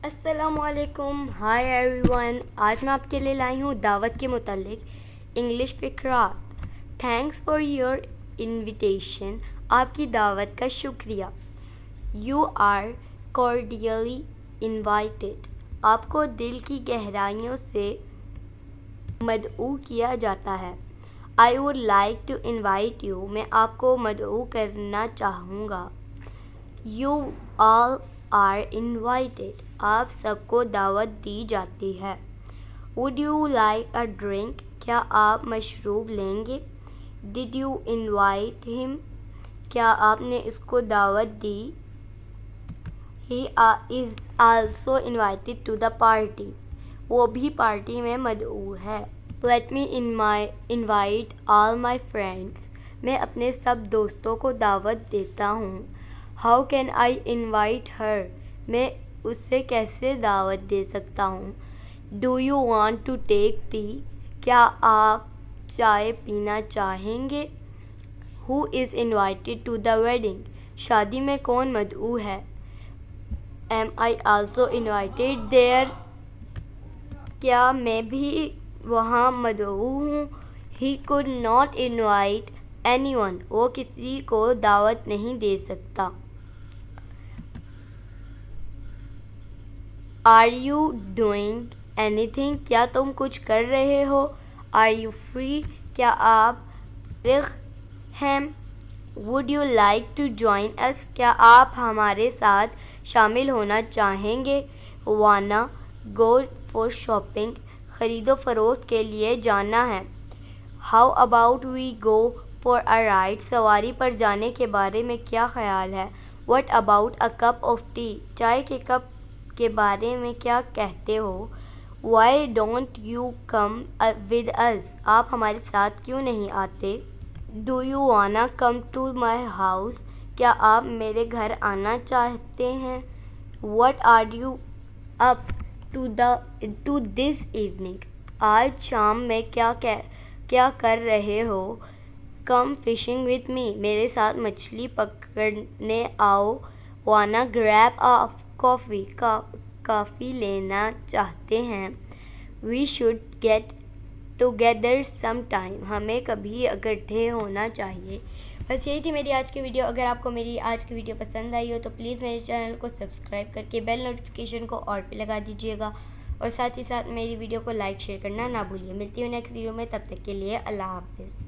السلام علیکم، high every one. آج میں آپ کے لیے لائی ہوں دعوت کے متعلق انگلش فقرات. Thanks for your invitation. آپ کی دعوت کا شکریہ. You are cordially invited. آپ کو دل کی گہرائیوں سے مدعو کیا جاتا ہے. I would like to invite you. میں آپ کو مدعو کرنا چاہوں گا. You all are invited. آپ سب کو دعوت دی جاتی ہے. Would you like a drink. کیا آپ مشروب لیں گے؟ ڈڈ یو انوائٹ ہم. کیا آپ نے اس کو دعوت دی؟ He is also invited to the party. وہ بھی پارٹی میں مدعو ہے. Let me invite all my friends. میں اپنے سب دوستوں کو دعوت دیتا ہوں. How can I invite her. میں اسے کیسے دعوت دے سکتا ہوں؟ Do you want to take tea. کیا آپ چائے پینا چاہیں گے؟ Who is invited to the wedding. شادی میں کون مدعو ہے؟ Am I also invited there. کیا میں بھی وہاں مدعو ہوں؟ He could not invite anyone. وہ کسی کو دعوت نہیں دے سکتا. Are you doing anything. کیا تم کچھ کر رہے ہو؟ Are you free. کیا آپ فارغ ہیں؟ Would you like to join us. کیا آپ ہمارے ساتھ شامل ہونا چاہیں گے؟ وانا گو فار شاپنگ. خرید و فروخت کے لیے جانا ہے. How about we go for a ride. سواری پر جانے کے بارے میں کیا خیال ہے؟ What about a cup of tea. چائے کے کپ کے بارے میں کیا کہتے ہو؟ Why don't you come with us. آپ ہمارے ساتھ کیوں نہیں آتے؟ ڈو یو وانا کم ٹو مائی ہاؤس. کیا آپ میرے گھر آنا چاہتے ہیں؟ What are you up to this evening. آج شام میں کیا کر رہے ہو؟ کم فشنگ ود می. میرے ساتھ مچھلی پکڑنے آؤ. وانا گریب آف کافی. کافی لینا چاہتے ہیں؟ We should get together some time. ہمیں کبھی اکٹھے ہونا چاہیے. بس یہی تھی میری آج کی ویڈیو. اگر آپ کو میری آج کی ویڈیو پسند آئی ہو تو پلیز میرے چینل کو سبسکرائب کر کے بیل نوٹیفیکیشن کو آل پہ لگا دیجیے گا، اور ساتھ ہی ساتھ میری ویڈیو کو لائک شیئر کرنا نہ بھولیے. ملتی ہوں نیکسٹ ویڈیو میں. تب تک کے لیے اللہ حافظ.